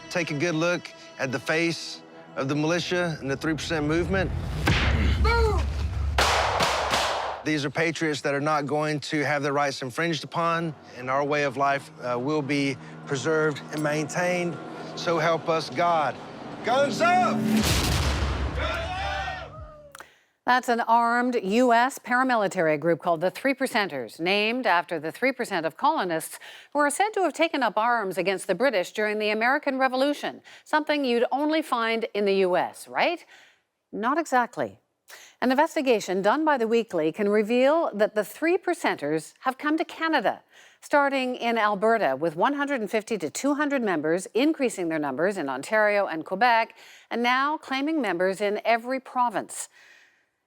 Take a good look at the face of the militia and the 3% movement. These are patriots that are not going to have their rights infringed upon, and our way of life will be preserved and maintained. So help us God. Guns up! That's an armed U.S. paramilitary group called the 3%ers, named after the 3% of colonists who are said to have taken up arms against the British during the American Revolution, something you'd only find in the U.S., right? Not exactly. An investigation done by The Weekly can reveal that the 3%ers have come to Canada, starting in Alberta with 150 to 200 members, increasing their numbers in Ontario and Quebec, and now claiming members in every province.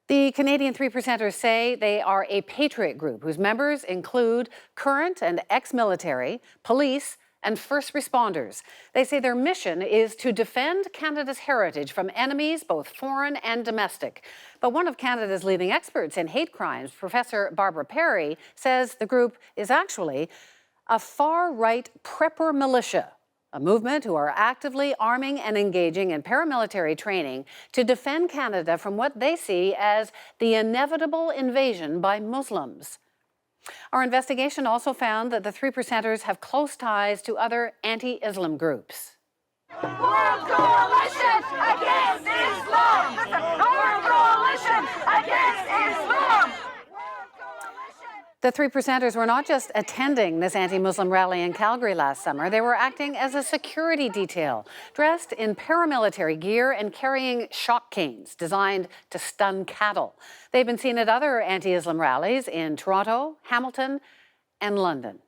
The Canadian 3%ers say they are a patriot group whose members include current and ex-military, police, and first responders. They say their mission is to defend Canada's heritage from enemies, both foreign and domestic. But one of Canada's leading experts in hate crimes, Professor Barbara Perry, says the group is actually a far-right prepper militia, a movement who are actively arming and engaging in paramilitary training to defend Canada from what they see as the inevitable invasion by Muslims. Our investigation also found that the 3%ers have close ties to other anti-Islam groups. World Coalition Against Islam! World Coalition Against Islam! The 3%ers were not just attending this anti-Muslim rally in Calgary last summer, they were acting as a security detail, dressed in paramilitary gear and carrying shock canes designed to stun cattle. They've been seen at other anti-Islam rallies in Toronto, Hamilton, and London.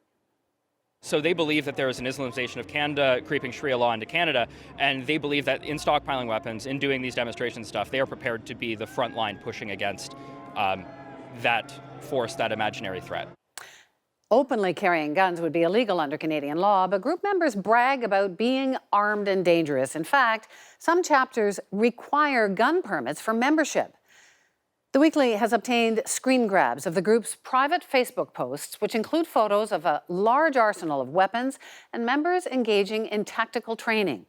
So they believe that there is an Islamization of Canada, creeping Sharia law into Canada, and they believe that in stockpiling weapons, in doing these demonstration stuff, they are prepared to be the front line pushing against that force, that imaginary threat. Openly carrying guns would be illegal under Canadian law, but group members brag about being armed and dangerous. In fact, some chapters require gun permits for membership. The Weekly has obtained screen grabs of the group's private Facebook posts, which include photos of a large arsenal of weapons and members engaging in tactical training.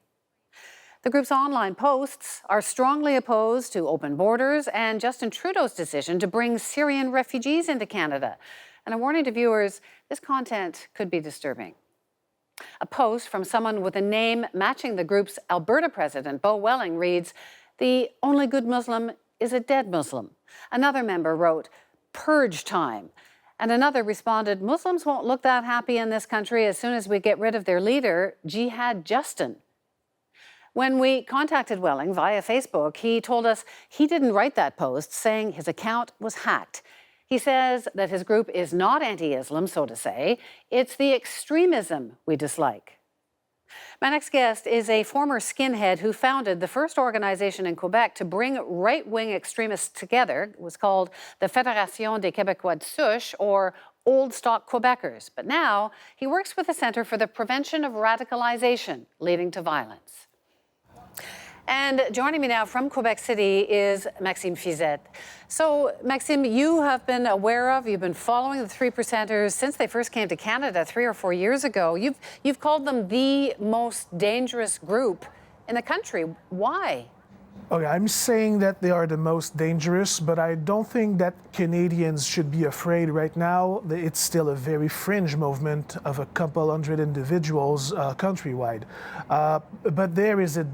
The group's online posts are strongly opposed to open borders and Justin Trudeau's decision to bring Syrian refugees into Canada. And a warning to viewers, this content could be disturbing. A post from someone with a name matching the group's Alberta president, Beau Welling, reads, "The only good Muslim is a dead Muslim." Another member wrote, "Purge time." And another responded, "Muslims won't look that happy in this country as soon as we get rid of their leader, Jihad Justin." When we contacted Welling via Facebook, he told us he didn't write that post, saying his account was hacked. He says that his group is not anti-Islam, so to say. It's the extremism we dislike. My next guest is a former skinhead who founded the first organization in Quebec to bring right-wing extremists together. It was called the Fédération des Québécois de Souche, or Old Stock Quebecers. But now he works with the Centre for the Prevention of Radicalization, leading to violence. And joining me now from Quebec City is Maxime Fiset. So, Maxime, you have been aware of, you've been following the 3%ers since they first came to Canada 3 or 4 years ago. You've called them the most dangerous group in the country. Why? Okay, I'm saying that they are the most dangerous, but I don't think that Canadians should be afraid right now. It's still a very fringe movement of a couple hundred individuals countrywide. But there is a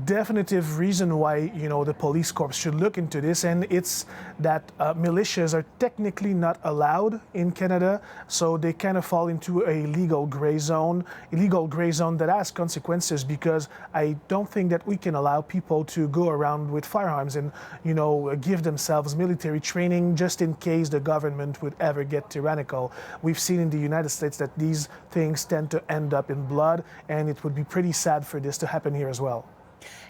definitive reason why, the police corps should look into this, and it's that militias are technically not allowed in Canada, so they kind of fall into a legal gray zone that has consequences, because I don't think that we can allow people to go around with firearms and, give themselves military training just in case the government would ever get tyrannical. We've seen in the United States that these things tend to end up in blood, and it would be pretty sad for this to happen here as well.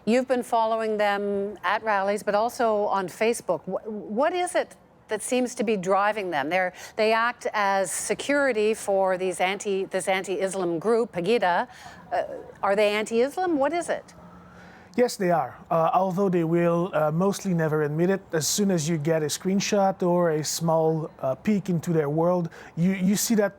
You've been following them at rallies, but also on Facebook. What is it that seems to be driving them? They act as security for this anti-Islam group, Pegida. Are they anti-Islam? What is it? Yes, they are. Although they will mostly never admit it. As soon as you get a screenshot or a small peek into their world, you see that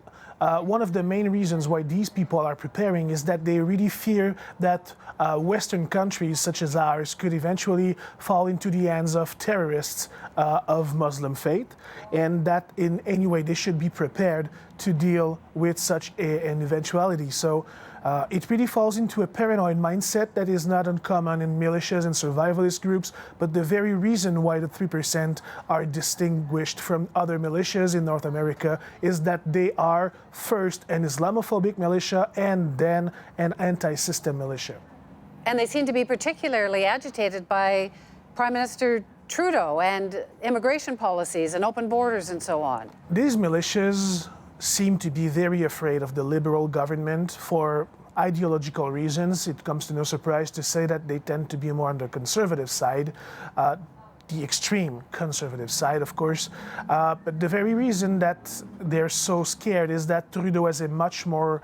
one of the main reasons why these people are preparing is that they really fear that Western countries such as ours could eventually fall into the hands of terrorists of Muslim faith, and that in any way they should be prepared to deal with such an eventuality. So it really falls into a paranoid mindset that is not uncommon in militias and survivalist groups, but the very reason why the 3% are distinguished from other militias in North America is that they are first an Islamophobic militia and then an anti-system militia. And they seem to be particularly agitated by Prime Minister Trudeau and immigration policies and open borders and so on. These militias seem to be very afraid of the Liberal government for ideological reasons. It comes to no surprise to say that they tend to be more on the conservative side, the extreme conservative side, of course. But the very reason that they're so scared is that Trudeau has a much more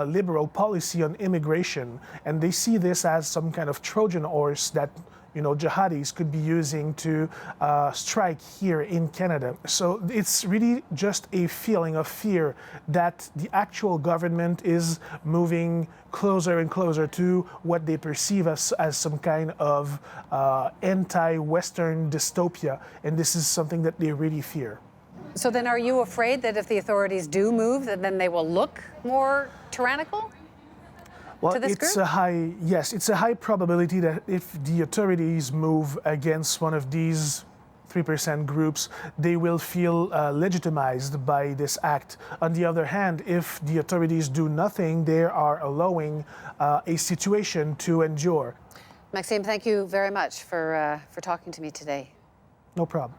liberal policy on immigration, and they see this as some kind of Trojan horse that jihadis could be using to strike here in Canada. So it's really just a feeling of fear that the actual government is moving closer and closer to what they perceive as some kind of anti-Western dystopia, and this is something that they really fear. So then are you afraid that if the authorities do move, that then they will look more tyrannical? Well, to this it's group? it's a high probability that if the authorities move against one of these 3% groups, they will feel legitimized by this act. On the other hand, if the authorities do nothing, they are allowing a situation to endure. Maxime, thank you very much for talking to me today. No problem.